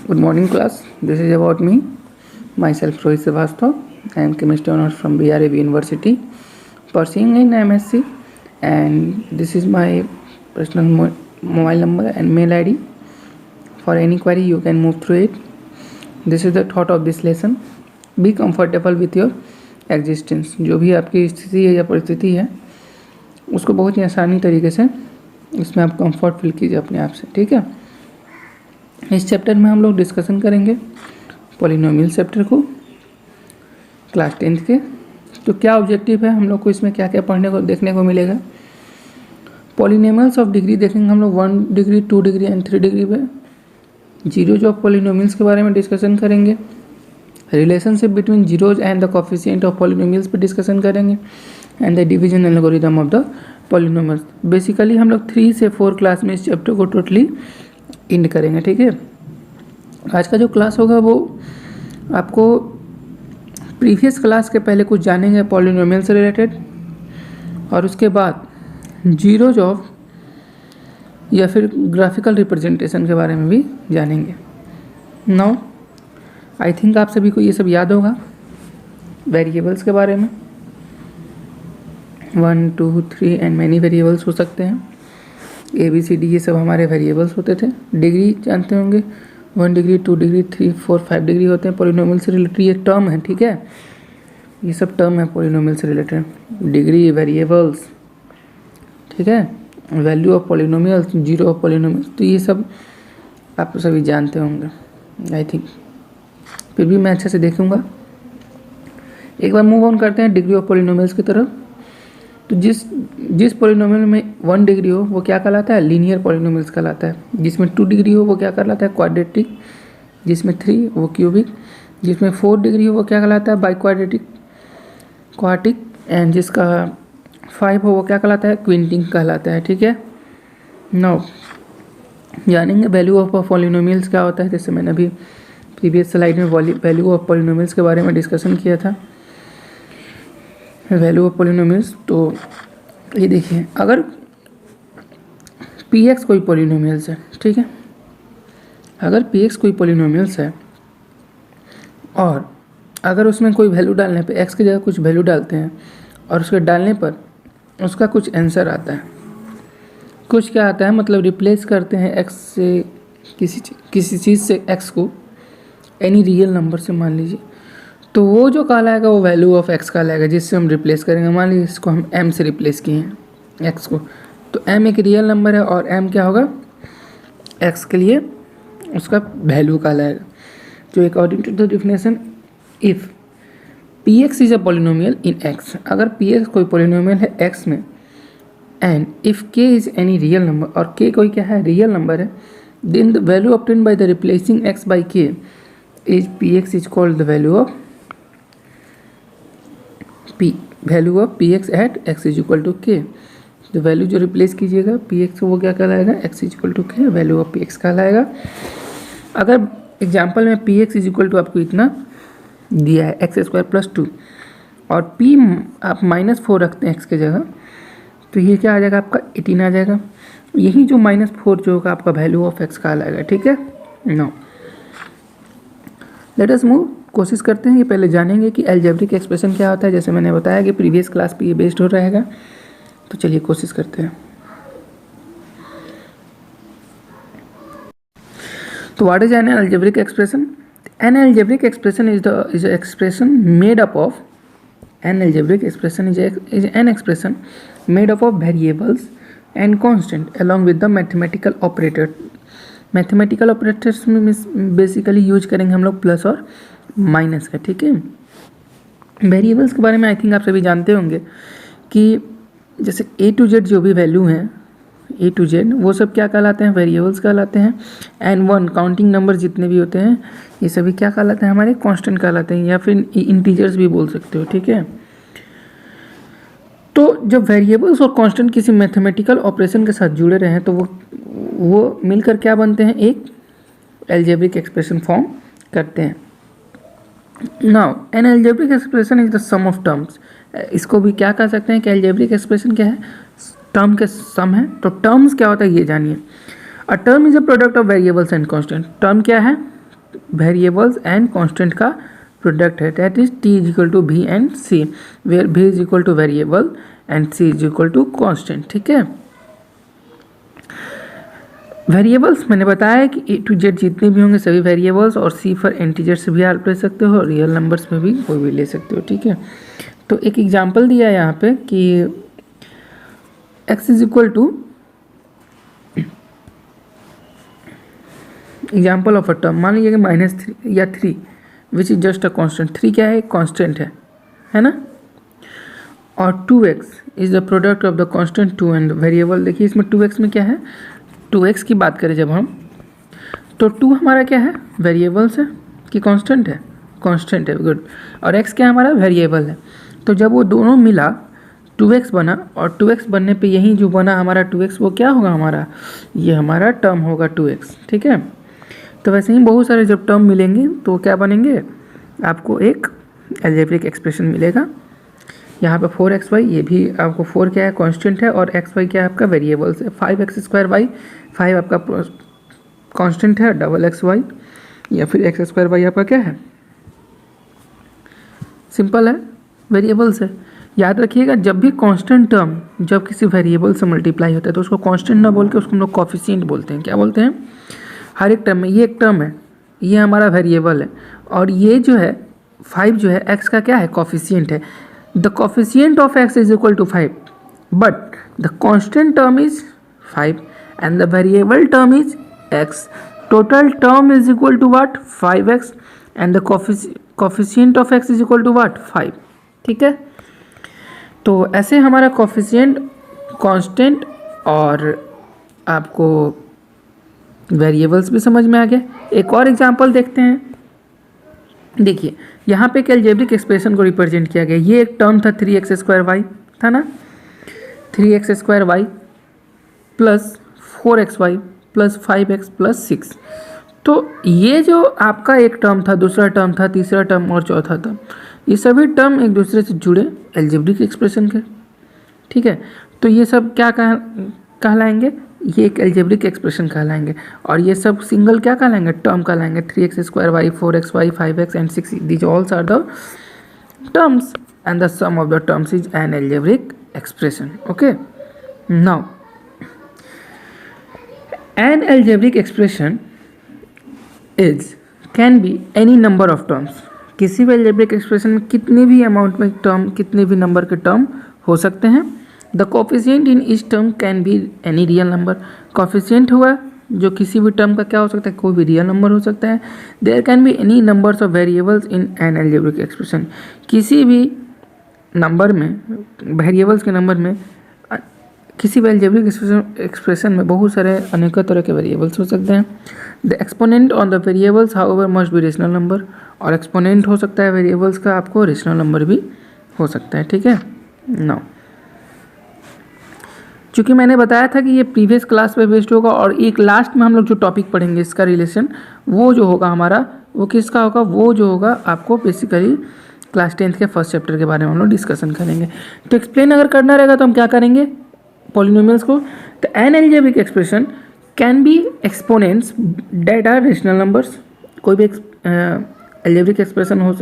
Good morning class. This is about me. Myself Rohit Srivastava. I am chemistry honors from BRAB University, pursuing in MSc, and this is my personal mobile number and mail ID. For any query you can move through it. This is the thought of this lesson. Be comfortable with your existence. जो भी आपकी स्थिति है या परिस्थिति है उसको बहुत ही आसानी तरीके से इसमें आप कंफर्ट फील कीजिए अपने आप से, ठीक है। इस चैप्टर में हम लोग डिस्कशन करेंगे पॉलिनोमियल चैप्टर को, क्लास 10th के। तो क्या ऑब्जेक्टिव है हम लोग को, इसमें क्या क्या पढ़ने को देखने को मिलेगा। पॉलिनोमियल्स ऑफ डिग्री देखेंगे हम लोग 1 डिग्री 2 डिग्री एंड 3 डिग्री पे। जीरोज ऑफ पॉलिनोमियल्स के बारे में डिस्कशन करेंगे। Relationship between zeros and the coefficient of polynomials पे डिस्कशन करेंगे and the division algorithm of the polynomials. Basically हम लोग 3 से 4 क्लास में इस चैप्टर को टोटली एंड करेंगे, ठीक है। आज का जो क्लास होगा वो आपको प्रीवियस क्लास के पहले कुछ जानेंगे पॉलिनोमियल से रिलेटेड, और उसके बाद जीरोज ऑफ या फिर ग्राफिकल रिप्रेजेंटेशन के बारे में भी जानेंगे। नाउ आई थिंक आप सभी को ये सब याद होगा वेरिएबल्स के बारे में। 1 2 3 एंड मैनी वेरिएबल्स हो सकते हैं। ABCD ये सब हमारे वेरिएबल्स होते थे। डिग्री जानते होंगे 1 डिग्री 2 डिग्री 3 4 5 डिग्री होते हैं। पॉलिनोमियल से रिलेटेड ये टर्म है, ठीक है। ये सब टर्म है पॉलिनोमियल से रिलेटेड, डिग्री, वेरिएबल्स, ठीक है। Value of polynomials, zero of polynomials, तो ये सब आप सभी जानते होंगे आई थिंक। फिर भी मैं अच्छे से देखूंगा। एक बार मूव ऑन करते हैं डिग्री ऑफ पॉलिनोमियल्स की तरफ। तो जिस पॉलिनोमियल में 1 डिग्री हो वो क्या कहलाता है, लीनियर पॉलिनोमियल्स कहलाता है। जिसमें 2 डिग्री हो वो क्या कहलाता है, क्वाड्रेटिक। जिसमें 3 वो क्यूबिक। जिसमें 4 डिग्री हो वो क्या कहलाता है, बाइक्वाड्रेटिक, क्वार्टिक। एंड जिसका 5 हो वो क्या कहलाता है, क्विंटिक कहलाता है, ठीक है। नाउ जानेंगे वैल्यू ऑफ पॉलिनोमियल्स क्या होता है। जैसे मैंने अभी प्रीवियस स्लाइड में वैल्यू ऑफ पॉलिनोमियल्स के बारे में डिस्कशन किया था, वैल्यू ऑफ पॉलिनोमियल्स। तो ये देखिए, अगर px कोई पॉलिनोमियल्स है, ठीक है। अगर px कोई पॉलिनोमियल्स है और अगर उसमें कोई वैल्यू डालने पे x की जगह कुछ वैल्यू डालते हैं और उसके डालने पर उसका कुछ आंसर आता है, कुछ क्या आता है मतलब रिप्लेस करते हैं x से किसी चीज़ से x को एनी रियल नंबर से, मान लीजिए, तो वो जो कहलाएगा वो वैल्यू ऑफ x कहलाएगा, जिससे हम रिप्लेस करेंगे। मान लीजिए इसको हम m से रिप्लेस किए हैं x को, तो m एक रियल नंबर है और m क्या होगा, x के लिए उसका वैल्यू कहलाएगा। जो according to the definition, if px is a polynomial in x, अगर px कोई पॉलिनोमियल है x में, and if k is any real number, और k कोई क्या है, रियल नंबर है, then the value obtained by the replacing x by k is px is called the value of value of px at x is equal to k। तो value जो replace कीजिएगा px वो क्या कहलाएगा, x is equal to k, value of px कहलाएगा। अगर example में px is equal to आपको इतना दिया है x² प्लस 2, और p आप -4 रखते हैं x की जगह, तो ये क्या आ जाएगा आपका 18 आ जाएगा। यही जो -4 जो होगा आपका वैल्यू ऑफ x कहलाएगा, ठीक है। नो लेट अस मूव, कोशिश करते हैं कि पहले जानेंगे कि अलजेब्रिक एक्सप्रेशन क्या होता है। जैसे मैंने बताया कि प्रीवियस क्लास पे ये बेस्ड हो रहेगा, तो चलिए कोशिश करते हैं। तो what is an algebraic expression? N algebraic expression is expression made up of, N algebraic expression is an expression made up of variables and constant along with the mathematical operator. Mathematical operators में basically use करेंगे हम लोग plus और minus का, ठीक है। Variables के बारे में आई थिंक आप सभी जानते होंगे कि जैसे A to Z जो भी वैल्यू हैं, A to Z वो सब क्या कहलाते हैं, वेरिएबल्स कहलाते हैं। एंड 1 काउंटिंग नंबर जितने भी होते हैं ये सभी क्या कहलाते हैं, हमारे कांस्टेंट कहलाते हैं, या फिर इंटीजर्स भी बोल सकते हो, ठीक है। तो जब वेरिएबल्स और कांस्टेंट किसी मैथमेटिकल ऑपरेशन के साथ जुड़े रहे हैं तो वो मिलकर क्या बनते हैं, एक अलजेब्रिक एक्सप्रेशन फॉर्म करते हैं। Now an algebraic expression is the sum of terms. इसको भी क्या कह सकते हैं कि अलजेब्रिक एक्सप्रेशन क्या है, टर्म के सम है। तो टर्म्स क्या होता है ये जानिए। A term is a product of variables and constant. Term क्या है, वेरिएबल्स एंड कांस्टेंट का प्रोडक्ट है, that is t is equal to v and c, where v is equal to variable and c is equal to constant. ठीक है, variables मैंने बताया है कि A to Z जितने भी होंगे सभी वेरिएबल्स, और C फॉर इंटीजर्स भी आप ले सकते हो, रियल नंबर्स में भी कोई भी ले सकते हो। ठीक है, तो एक एग्जांपल दिया है यहाँ पे कि x is equal to example of a term, मान लीजिए कि -3 या 3 which is just a constant. 3 क्या है? कांस्टेंट है ना। और 2x is the product of the constant 2 and variable. देखिए इसमें 2x में क्या है, 2x की बात करें जब हम, तो 2 हमारा क्या है, वेरिएबल्स है कि कांस्टेंट है? कांस्टेंट है, गुड। और x क्या हमारा, वेरिएबल है। तो जब वो दोनों मिला 2x बना, और 2x बनने पे यही जो बना हमारा 2x, वो क्या होगा हमारा, ये हमारा टर्म होगा 2x। ठीक है, तो वैसे ही बहुत सारे जब टर्म मिलेंगे तो क्या बनेंगे, आपको एक अलजेब्रिक एक्सप्रेशन मिलेगा। यहाँ पे 4xy, ये भी आपको 4 क्या है, कांस्टेंट है, और xy क्या है आपका, वेरिएबल्स है। 5x² 5 आपका कांस्टेंट है, xy, या फिर x² आपका क्या है, सिंपल है, वेरिएबल्स है। याद रखिएगा, जब भी कांस्टेंट टर्म जब किसी वेरिएबल से मल्टीप्लाई होता है तो उसको कांस्टेंट ना बोल के उसको हम लोग कॉफिशिएंट बोलते हैं। क्या बोलते हैं? हर एक टर्म में, ये एक टर्म है, ये हमारा वेरिएबल है, और ये जो है 5 जो है x का क्या है, कॉफिशिएंट है। The coefficient of x is equal to 5, but the constant term is 5 and the variable term is x। Total term is equal to what, 5x, and the coefficient of x is equal to what, 5। ठीक है, तो ऐसे हमारा coefficient, constant और आपको variables भी समझ में आ गया। एक और एग्जांपल देखते हैं। देखिए यहाँ पे एक अलजेब्रिक एक्सप्रेशन को रिप्रेजेंट किया गया। ये एक टर्म था 3x² था ना, 3x² plus 4xy plus 5x plus 6। तो ये जो आपका एक टर्म था, दूसरा टर्म था, तीसरा टर्म और चौथा टर्म, ये सभी टर्म एक दूसरे से जुड़े अलजेब्रिक एक्सप्रेशन के। ठीक है, तो ये सब क्या कहलाएंगे, ये एक अलजेब्रिक एक्सप्रेशन कहलाएंगे। और ये सब सिंगल क्या कहलाएंगे, टर्म कहलाएंगे। 3x², 4xy, 5x and 6, these all are the terms and the sum of the terms is an algebraic expression. Okay, now an algebraic expression is can be any number of terms. किसी भी algebraic expression में कितने भी amount में term, कितने भी number के term हो सकते हैं। The coefficient in each term can be any real number. Coefficient हुआ जो किसी भी टर्म का क्या हो सकता है, कोई भी रियल नंबर हो सकता है। There can be any numbers of variables in an algebraic expression. किसी भी नंबर में, वेरिएबल्स के नंबर में, किसी भी अलजेब्रिक एक्सप्रेशन में बहुत सारे अनेकों तरह के वेरिएबल्स हो सकते हैं। The exponent on the variables however must be rational number. और एक्सपोनेंट हो सकता है वेरिएबल्स का, आपको रेशनल नंबर भी हो सकता है। ठीक है, नाउ चूँकि मैंने बताया था कि ये प्रीवियस क्लास पे बेस्ड होगा, और एक लास्ट में हम लोग जो टॉपिक पढ़ेंगे इसका रिलेशन, वो जो होगा हमारा, वो किसका होगा, वो जो होगा आपको बेसिकली क्लास 10th के फर्स्ट चैप्टर के बारे में हम लोग डिस्कशन करेंगे। तो एक्सप्लेन अगर करना रहेगा तो हम क्या करेंगे, पॉलिनोमियल्स को। तो an algebraic expression can be exponents that are rational numbers. कोई भी अलजेब्रिक एक्सप्रेशन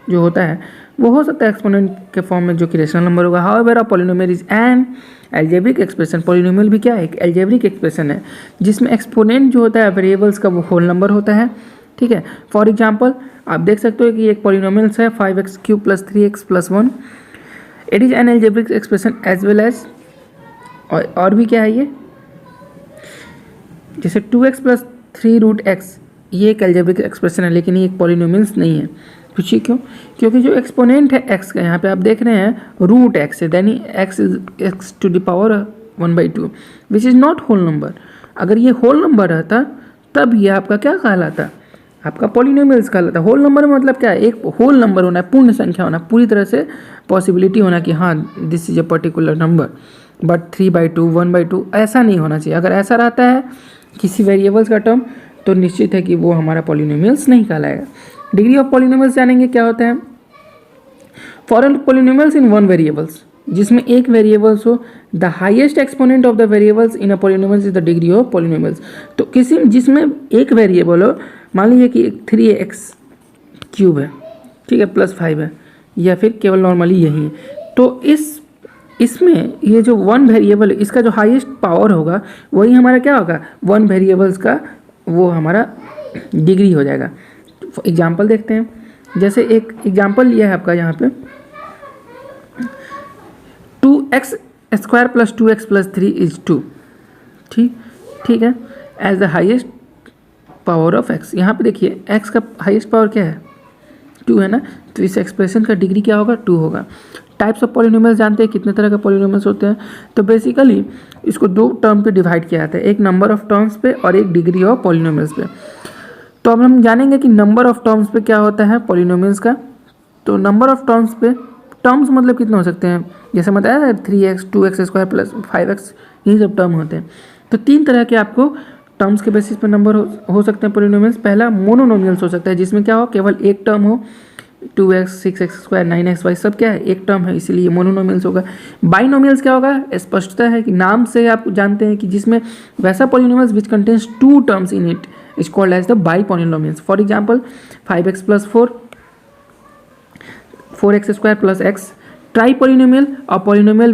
जो होता है वो हो सकता है एक्सपोनेंट के फॉर्म में, जो कि रेशनल नंबर होगा। However a polynomial is an algebraic expression. Polynomial भी क्या है, एक अलजेब्रिक एक्सप्रेशन है जिसमें एक्सपोनेंट जो होता है वेरिएबल्स का वो होल नंबर होता है। ठीक है, फॉर एग्जांपल आप देख सकते हो कि एक पॉलिनोमियल्स है 5x³ + 3x + 1। It is an algebraic expression as well as, और भी क्या है ये, जैसे 2x + 3√x, ये एक अलजेब्रिक एक्सप्रेशन है, लेकिन ये एक पॉलिनोमियल्स नहीं है। पूछिए क्यों? क्योंकि जो एक्सपोनेंट है x का, यहाँ पे आप देख रहे हैं √x है, then x is x⁴ 1/2 which is not whole number. अगर ये होल नंबर रहता तब ये आपका क्या कहलाता, आपका पॉलिनोमियल्स कहलाता। होल नंबर में मतलब क्या है, एक होल नंबर होना है, पूर्ण संख्या होना, पूरी तरह से पॉसिबिलिटी होना कि हाँ this is a particular number. But 3/2 1/2 ऐसा नहीं होना चाहिए। अगर ऐसा रहता है किसी वेरिएबल्स का टर्म तो निश्चित है कि वो हमारा पॉलिनोमियल्स नहीं कहलाएगा। डिग्री ऑफ पॉलिनोमियल्स जानेंगे क्या होता है। For all polynomials in one variables, जिसमें एक वेरिएबल्स हो, the highest exponent of the variables in a polynomials is the degree of polynomials. तो किसी जिसमें एक वेरिएबल हो, मान लीजिए कि 3x³ है, ठीक है, +5 है, या फिर केवल नॉर्मली यही है, तो इसमें ये जो वन वेरिएबल है इसका जो हाईएस्ट पावर होगा वही हमारा क्या होगा, वन वेरिएबल्स का वो हमारा डिग्री हो जाएगा। एग्जाम्पल देखते हैं, जैसे एक एग्जाम्पल लिया है आपका यहाँ पे 2x² + 2x + 3 = 2, ठीक है, as the highest power of x। यहाँ पे देखिए x का हाईएस्ट पावर क्या है, 2 है ना, तो इस एक्सप्रेशन का डिग्री क्या होगा, 2 होगा। टाइप्स ऑफ पॉलिनोमियल्स जानते हैं कितने तरह के पॉलिनोमियल्स होते हैं, तो बेसिकली इसको दो टर्म पे डिवाइड किया जाता है, एक नंबर ऑफ टर्म्स पे और एक डिग्री ऑफ पॉलिनोमियल्स पे। तो अब हम जानेंगे कि नंबर ऑफ टर्म्स पे क्या होता है पॉलिनोमियल्स का। तो नंबर ऑफ टर्म्स पे, टर्म्स मतलब कितने हो सकते हैं, जैसे बताया 3x 2x² + 5x, यही सब टर्म होते हैं। तो 3 तरह के आपको टर्म्स के बेसिस पर नंबर हो सकते हैं पॉलिनोमियल्स। पहला मोनोनोमियल्स हो सकता है, जिसमें क्या हो, केवल एक टर्म हो, 2x 6x², 9xy सब क्या है, एक टर्म है, इसीलिए मोनोनोमियल्स होगा। बाइनोमियल्स क्या होगा, स्पष्टता है कि नाम से आप जानते हैं कि जिसमें वैसा polynomials which contains 2 terms in it is called as the bipolynomials. For example 5x + 4, 4x² + x। Tripolynomial, a polynomial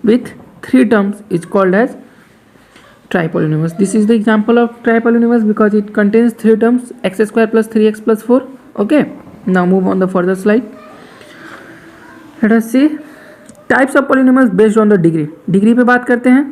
with 3 terms is called as tripolynomials. This is the example of tripolynomials because it contains 3 terms, x² + 3x + 4. Okay, now move on the further slide. Let us see types of polynomials based on the degree. Degree पे बात करते हैं,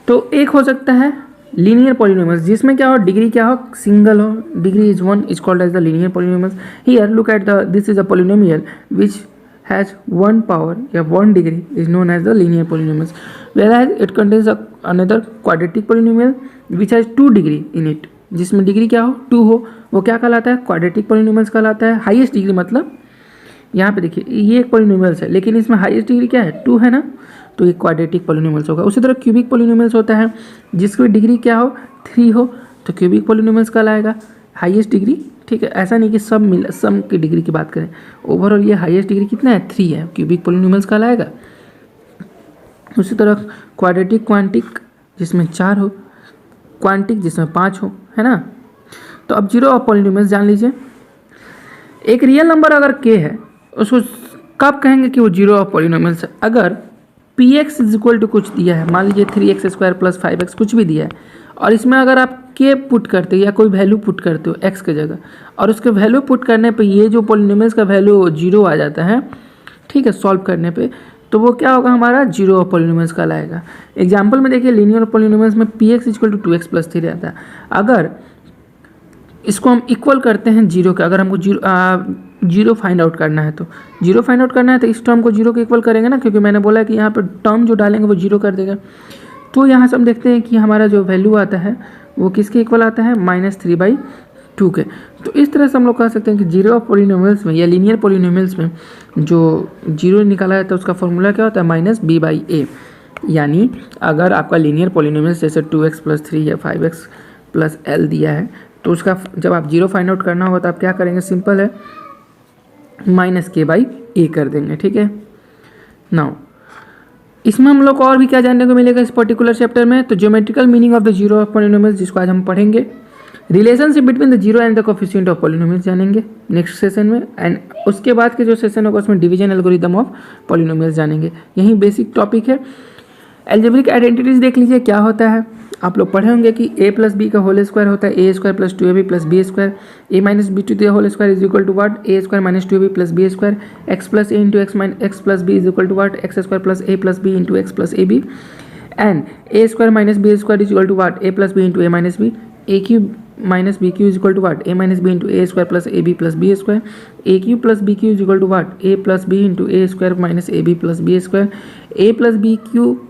तो एक हो सकता है linear polynomials, जिसमें क्या हो, डिग्री क्या हो, सिंगल हो, degree is 1, is called as the linear polynomials. Here look at the, this is a polynomial which has 1 power या 1 degree is known as the linear polynomials, whereas it contains another quadratic polynomial which has 2 degree in it, जिसमें degree क्या हो, 2 हो, वो क्या कहलाता है, quadratic polynomials कहलाता है। हाईएस्ट डिग्री मतलब यहाँ पे देखिए ये एक पॉलिनोमियल्स है, लेकिन इसमें हाईएस्ट डिग्री क्या है, 2 है ना, तो ये क्वाड्रेटिक पॉलिनोमियल्स होगा। उसी तरह क्यूबिक पॉलिनोमियल्स होता है, जिसकी डिग्री क्या हो, 3 हो, तो क्यूबिक पॉलिनोमियल्स कहलाएगा, हाईएस्ट डिग्री, ठीक है। ऐसा नहीं कि सम की डिग्री की बात करें, ओवरऑल ये हाईएस्ट डिग्री कितना है, 3 है, क्यूबिक पॉलिनोमियल्स कहलाएगा। उसी तरह क्वाड्रेटिक क्वांटिक जिसमें 4 हो, क्वांटिक जिसमें 5 हो, है ना। तो अब जीरो ऑफ पॉलिनोमियल्स जान लीजिए। एक रियल नंबर अगर k है, उसको कब कहेंगे कि वो जीरो ऑफ पॉलिनोमियल्स है, अगर px = कुछ दिया है, मान लीजिए 3x² + 5x कुछ भी दिया है, और इसमें अगर आप k पुट करते हो या कोई वैल्यू पुट करते हो x के जगह, और उसके वैल्यू पुट करने पे ये जो पॉलिनोमियल्स का वैल्यू 0 आ जाता है, ठीक है, सॉल्व करने पे, तो वो क्या होगा, हमारा जीरो ऑफ पॉलिनोमियल्स कहलाएगा। एग्जाम्पल में देखिए लीनियर पॉलिनोमियल्स में px = 2x + 3 रहता है। अगर इसको हम इक्वल करते हैं जीरो के, अगर हमको जीरो फाइंड आउट करना है, तो जीरो फाइंड आउट करना है तो इस टर्म को जीरो के इक्वल करेंगे ना, क्योंकि मैंने बोला है कि यहाँ पर टर्म जो डालेंगे वो जीरो कर देगा। तो यहाँ से हम देखते हैं कि हमारा जो वैल्यू आता है वो किसके इक्वल आता है, -3/2 के। तो इस तरह से हम लोग कह सकते हैं कि जीरो ऑफ पॉलिनोमियल्स में या लीनियर पॉलिनोमियल्स में जो जीरो निकाला जाता है उसका फॉर्मूला क्या होता है, -b/a। यानी अगर आपका लीनियर पॉलिनोमियल्स जैसे 2x + 3 या 5x + l दिया है, तो उसका जब आप जीरो फाइंड आउट करना होगा तो आप क्या करेंगे, सिंपल है, -k/a कर देंगे, ठीक है। नाउ इसमें हम लोग को और भी क्या जानने को मिलेगा इस पर्टिकुलर चैप्टर में, तो geometrical meaning of the zero of polynomials, जिसको आज हम पढ़ेंगे। Relationship between the zero and the coefficient of polynomials जानेंगे नेक्स्ट सेशन में, एंड उसके बाद के जो सेशन होगा उसमें डिवीजन एल्गोरिदम ऑफ पॉलिनोमियल्स जानेंगे। यही बेसिक टॉपिक है। एल्जेब्रिक आइडेंटिटीज देख लीजिए क्या होता है, आप लोग पढ़े होंगे कि a + b का होल स्क्वायर होता है a² + 2ab + b², a - b to the whole square is equal to what, a² - 2ab + b², x + a into x + b is equal to what, x² + a + b into x + ab, and a² - b² is equal to what, a + b into a - b, a³ - bq is equal to what, a - b into a² + ab + b², a³ + bq is equal to what, a + b into a² - ab + b²,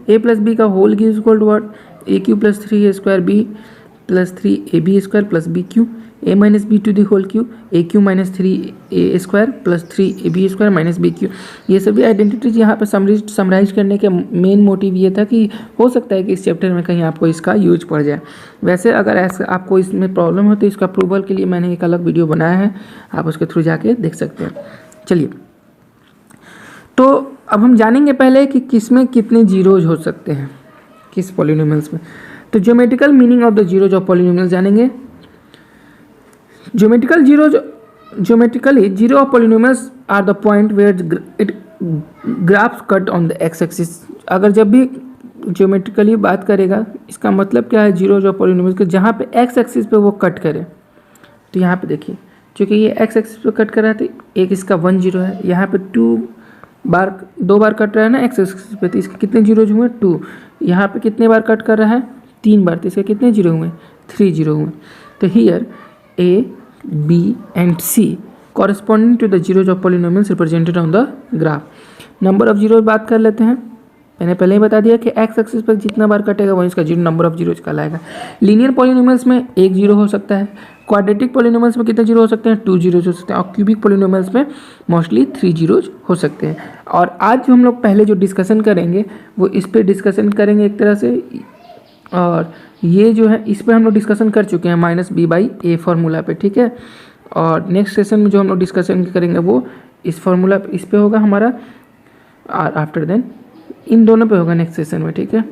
a + b का whole cube is equal to what, a³ + 3a² b + 3ab² + bq, a - b to the whole cube, a³ - 3a² + 3ab² - bq। ये सभी identities यहाँ पे summarise करने के main motive ये था कि हो सकता है कि इस चैप्टर में कहीं आपको इसका यूज पड़ जाए। वैसे अगर ऐसा आपको इसमें प्रॉब्लम हो तो इसका प्रूवल के लिए मैंने एक अलग वीडियो बनाया है, आप उसके थ्रू जाके देख सकते हैं। चलिए, तो अब हम जानेंगे पहले कि किस में कितने जीरोज हो सकते हैं, किस पॉलिनोमियल्स में। तो geometrical meaning of the zeros of polynomials जानेंगे। Geometrically zero of polynomials are the point where it graphs cut on the X axis. अगर जब भी ज्योमेट्रिकली बात करेगा, इसका मतलब क्या है, जीरोज ऑफ पॉलिनोमियल्स के जहाँ पे एक्स एक्सिस पे वो कट करे। तो यहाँ पे देखिए, क्योंकि ये एक्स एक्सिस पे कट कर रहा है तो एक इसका 1 0 है, यहाँ पे 2 बार कट रहा है ना एक्स एक्सिस पे, तो इसके कितने जीरोज हुए 2। यहाँ पे कितने बार कट कर रहा है 3 बार, तो इसके कितने जीरो हुए 3 जीरो हुए। तो here A, B and C corresponding to the zeros of polynomials represented on the graph। Number of zeros बात कर लेते हैं। मैंने पहले ही बता दिया कि एक्स एक्सिस पर जितना बार कटेगा वही इसका जीरो नंबर ऑफ जीरोज कहलाएगा। लीनियर पॉलिनोमियल्स में 1 जीरो हो सकता है, क्वाड्रेटिक पॉलिनोमियल्स में कितने जीरो हो सकते हैं 2 जीरोज हो सकते हैं, और क्यूबिक पॉलिनोमियल्स में मोस्टली 3 जीरोज हो सकते हैं। और आज जो हम लोग पहले जो डिस्कशन करेंगे वो इस पर डिस्कशन करेंगे एक तरह से, और ये जो है इस पर हम लोग डिस्कशन कर चुके हैं -b/a फार्मूला पे, ठीक है। और नेक्स्ट सेशन में जो हम लोग डिस्कशन करेंगे वो इस फार्मूला इस पे होगा हमारा, और आफ्टर देन इन दोनों पे होगा नेक्स्ट सेशन में, ठीक है।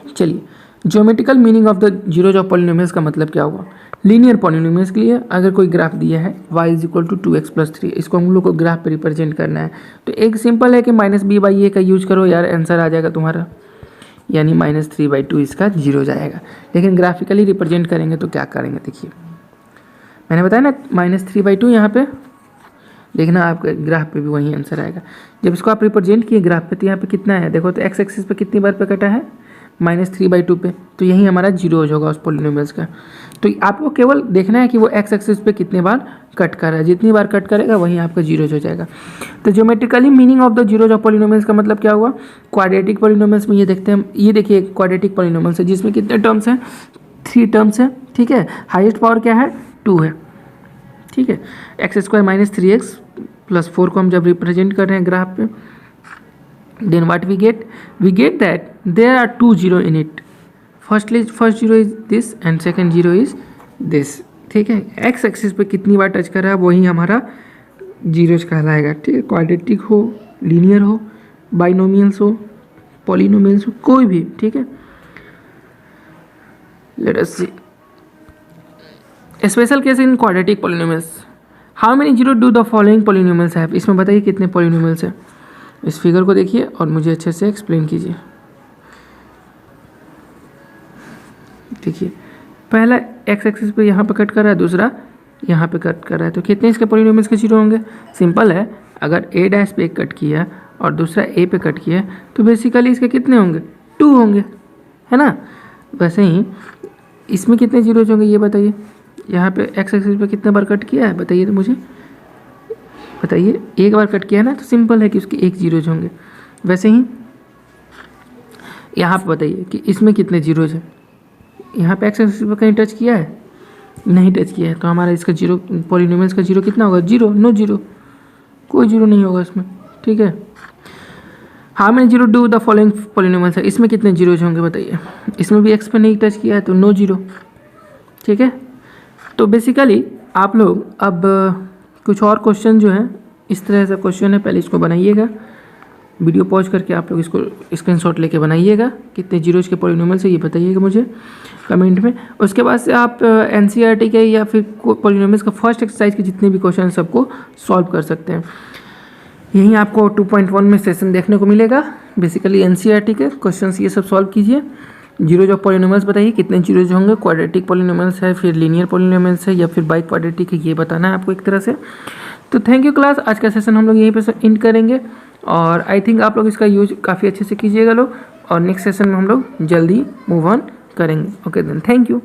चलिए, geometrical meaning of the zeros of polynomials का मतलब क्या हुआ। लीनियर पॉलिनोमियल्स के लिए अगर कोई ग्राफ दिया है y = 2x + 3, इसको हम लोग को ग्राफ पे रिप्रेजेंट करना है, तो एक सिंपल है कि -b/a का यूज करो यार, आंसर आ जाएगा तुम्हारा, यानी -3/2 इसका जीरो जाएगा। लेकिन ग्राफिकली रिप्रेजेंट करेंगे तो क्या करेंगे, देखिए मैंने बताया ना -3/2, यहाँ पे देखना आपके ग्राफ पे भी वही आंसर आएगा। जब इसको आप रिप्रेजेंट किए ग्राफ पे तो यहाँ पे कितना है देखो, तो एक्स एक्सिस पे कितनी बार पे कटा है -3/2 पे, तो यही हमारा जीरोज होगा उस पॉलिनोमियल्स का। तो आपको केवल देखना है कि वो एक्स एक्सिस पे कितनी बार कट कर रहा है, जितनी बार कट करेगा वहीं आपका जीरोज हो जाएगा। तो geometrically meaning of the zeros of polynomials का मतलब क्या हुआ। क्वाड्रेटिक पॉलिनोमियल्स में ये देखते हैं, ये देखिए क्वाड्रेटिक पॉलिनोमियल्स है जिसमें कितने टर्म्स हैं 3 टर्म्स हैं, ठीक है। हाईएस्ट पावर क्या है 2 है, ठीक है। x² - 3x + 4 को हम जब रिप्रेजेंट कर रहे हैं ग्राफ पे, then what we get that there are 2 0 in it। first zero is this and second zero is this, ठीक है। x एक्सिस पे कितनी बार टच कर रहा है वही हमारा जीरोज कहलाएगा, ठीक है। क्वाड्रेटिक हो, लीनियर हो, बाइनोमियल्स हो, पॉलिनोमियल्स हो, कोई भी, ठीक है। Let us see special case in quadratic polynomials. How many zero do the following polynomials have. इसमें बताइए कितने पॉलिनोमियल्स हैं। इस फिगर को देखिए और मुझे अच्छे से एक्सप्लेन कीजिए। देखिए पहला एक्स एक्सिस पे यहाँ पे कट कर रहा है, दूसरा यहाँ पे कट कर रहा है, तो कितने इसके पॉलिनोमियल्स के जीरो होंगे। सिंपल है, अगर a' पे कट किया और दूसरा a पे कट किया तो बेसिकली इसके कितने होंगे 2 होंगे, है ना। वैसे ही इसमें कितने जीरोज होंगे ये बताइए। यहाँ पे एक्स एक्सिस पे कितने बार कट किया है बताइए, तो मुझे बताइए। एक बार कट किया है ना, तो सिंपल है कि उसके 1 जीरोज होंगे। वैसे ही यहाँ पे बताइए कि इसमें कितने जीरोज हैं। यहाँ पे एक्स एक्सिस पे कहीं टच किया है, नहीं टच किया है, तो हमारा इसका जीरो पॉलिनोमियल्स का जीरो कितना होगा 0, नो जीरो, कोई जीरो नहीं होगा इसमें, ठीक है। How many zero do the following polynomials है। इसमें कितने जीरोज होंगे बताइए। इसमें भी एक्स पे नहीं टच किया है तो नो जीरो, ठीक है। तो बेसिकली आप लोग अब कुछ और क्वेश्चन जो है इस तरह से क्वेश्चन है, पहले इसको बनाइएगा, वीडियो पॉज करके आप लोग इसको स्क्रीनशॉट लेके बनाइएगा। कितने जीरोज के पॉलिनोमियल्स है ये बताइएगा मुझे कमेंट में। उसके बाद से आप एनसीईआरटी के या फिर पॉलिनोमियल्स का फर्स्ट एक्सरसाइज के जितने भी क्वेश्चन सबको सॉल्व कर सकते हैं। यहीं आपको 2.1 में सेशन देखने को मिलेगा। बेसिकली एनसीईआरटी के क्वेश्चंस ये सब सॉल्व कीजिए। जीरोज ऑफ पॉलिनोमियल्स बताइए कितने जीरोज होंगे, क्वाड्रेटिक पॉलिनोमियल्स है, फिर लीनियर पॉलिनोमियल्स है, या फिर बाई क्वाड्रेटिक है, ये बताना है आपको एक तरह से। तो थैंक यू क्लास, आज का सेशन हम लोग यहीं पे एंड करेंगे, और आई थिंक आप लोग इसका यूज काफ़ी अच्छे से कीजिएगा लोग, और नेक्स्ट सेशन में हम लोग जल्दी मूव ऑन करेंगे। Okay then, thank you.